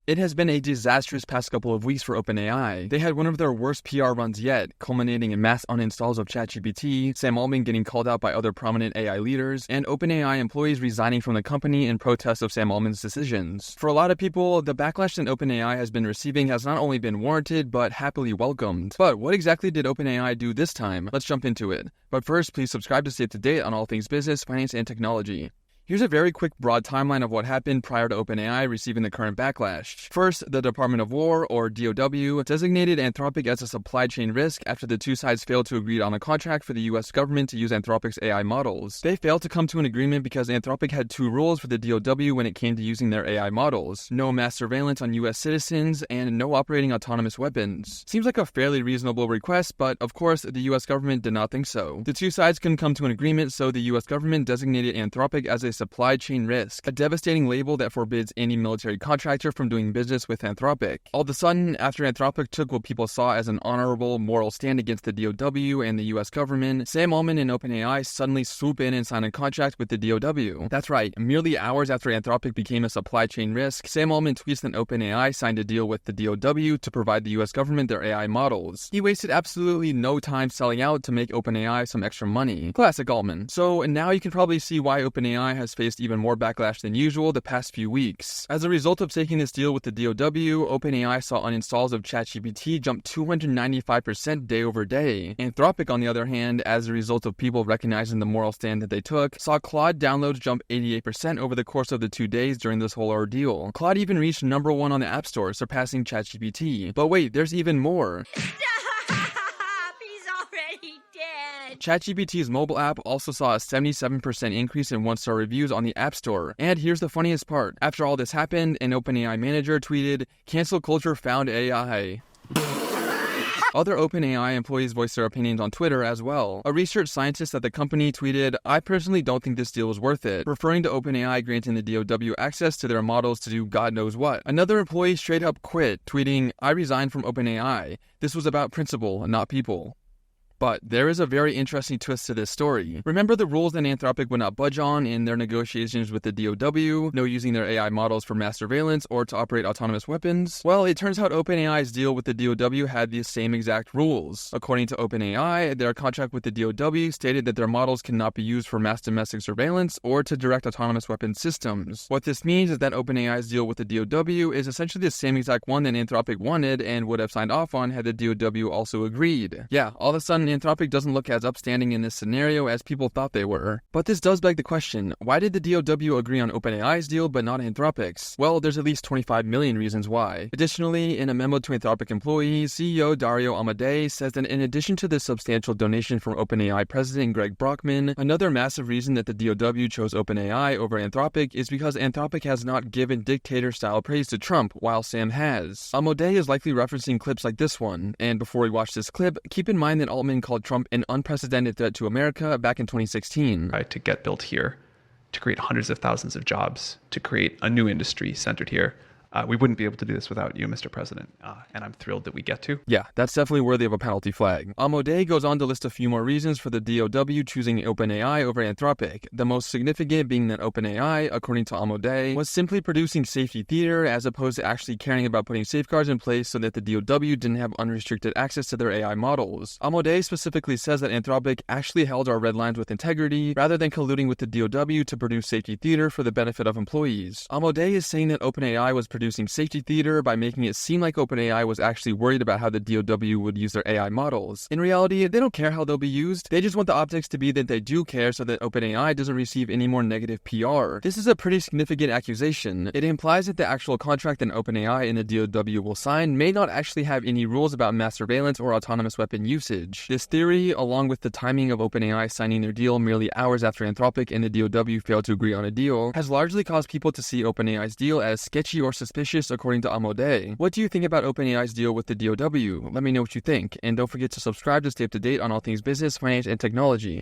It has been a disastrous past couple of weeks for OpenAI. They had one of their worst PR runs yet, culminating in mass uninstalls of ChatGPT, Sam Altman getting called out by other prominent AI leaders, and OpenAI employees resigning from the company in protest of Sam Altman's decisions. For a lot of people, the backlash that OpenAI has been receiving has not only been warranted, but happily welcomed. But what exactly did OpenAI do this time? Let's jump into it. But first, please subscribe to stay up to date on all things business, finance, and technology. Here's a very quick broad timeline of what happened prior to OpenAI receiving the current backlash. First, the Department of War, or DoW, designated Anthropic as a supply chain risk after the two sides failed to agree on a contract for the US government to use Anthropic's AI models. They failed to come to an agreement because Anthropic had two rules for the DoW when it came to using their AI models: no mass surveillance on US citizens and no operating autonomous weapons. Seems like a fairly reasonable request, but of course, the US government did not think so. The two sides couldn't come to an agreement, so the US government designated Anthropic as a supply chain risk, a devastating label that forbids any military contractor from doing business with Anthropic. All of a sudden, after Anthropic took what people saw as an honorable, moral stand against the DoW and the US government, Sam Altman and OpenAI suddenly swoop in and sign a contract with the DoW. That's right, merely hours after Anthropic became a supply chain risk, Sam Altman tweets that OpenAI signed a deal with the DoW to provide the US government their AI models. He wasted absolutely no time selling out to make OpenAI some extra money. Classic Altman. So now you can probably see why OpenAI has faced even more backlash than usual the past few weeks. As a result of taking this deal with the DoW, OpenAI saw uninstalls of ChatGPT jump 295% day over day. Anthropic, on the other hand, as a result of people recognizing the moral stand that they took, saw Claude downloads jump 88% over the course of the 2 days during this whole ordeal. Claude even reached #1 on the App Store, surpassing ChatGPT. But wait, there's even more. ChatGPT's mobile app also saw a 77% increase in one-star reviews on the App Store. And here's the funniest part. After all this happened, an OpenAI manager tweeted, "Cancel culture found AI." Other OpenAI employees voiced their opinions on Twitter as well. A research scientist at the company tweeted, "I personally don't think this deal was worth it," referring to OpenAI granting the DoW access to their models to do God knows what. Another employee straight up quit, tweeting, "I resigned from OpenAI. This was about principle, not people." But there is a very interesting twist to this story. Remember the rules that Anthropic would not budge on in their negotiations with the DoW, no using their AI models for mass surveillance or to operate autonomous weapons? Well, it turns out OpenAI's deal with the DoW had the same exact rules. According to OpenAI, their contract with the DoW stated that their models cannot be used for mass domestic surveillance or to direct autonomous weapon systems. What this means is that OpenAI's deal with the DoW is essentially the same exact one that Anthropic wanted and would have signed off on had the DoW also agreed. Yeah, all of a sudden Anthropic doesn't look as upstanding in this scenario as people thought they were. But this does beg the question, why did the DoW agree on OpenAI's deal but not Anthropic's? Well, there's at least 25 million reasons why. Additionally, in a memo to Anthropic employees, CEO Dario Amodei says that in addition to the substantial donation from OpenAI president Greg Brockman, another massive reason that the DoW chose OpenAI over Anthropic is because Anthropic has not given dictator-style praise to Trump, while Sam has. Amodei is likely referencing clips like this one, and before we watch this clip, keep in mind that Altman called Trump an unprecedented threat to America back in 2016. To get built here, to create hundreds of thousands of jobs, to create a new industry centered here. We wouldn't be able to do this without you, Mr. President, and I'm thrilled that we get to. Yeah, that's definitely worthy of a penalty flag. Amodei goes on to list a few more reasons for the DoW choosing OpenAI over Anthropic, the most significant being that OpenAI, according to Amodei, was simply producing safety theater as opposed to actually caring about putting safeguards in place so that the DoW didn't have unrestricted access to their AI models. Amodei specifically says that Anthropic actually held our red lines with integrity rather than colluding with the DoW to produce safety theater for the benefit of employees. Amodei is saying that OpenAI was producing safety theater by making it seem like OpenAI was actually worried about how the DoW would use their AI models. In reality, they don't care how they'll be used. They just want the optics to be that they do care so that OpenAI doesn't receive any more negative PR. This is a pretty significant accusation. It implies that the actual contract that OpenAI and the DoW will sign may not actually have any rules about mass surveillance or autonomous weapon usage. This theory, along with the timing of OpenAI signing their deal merely hours after Anthropic and the DoW failed to agree on a deal, has largely caused people to see OpenAI's deal as sketchy or suspicious according to Amodei. What do you think about OpenAI's deal with the DoW? Let me know what you think, and don't forget to subscribe to stay up to date on all things business, finance, and technology.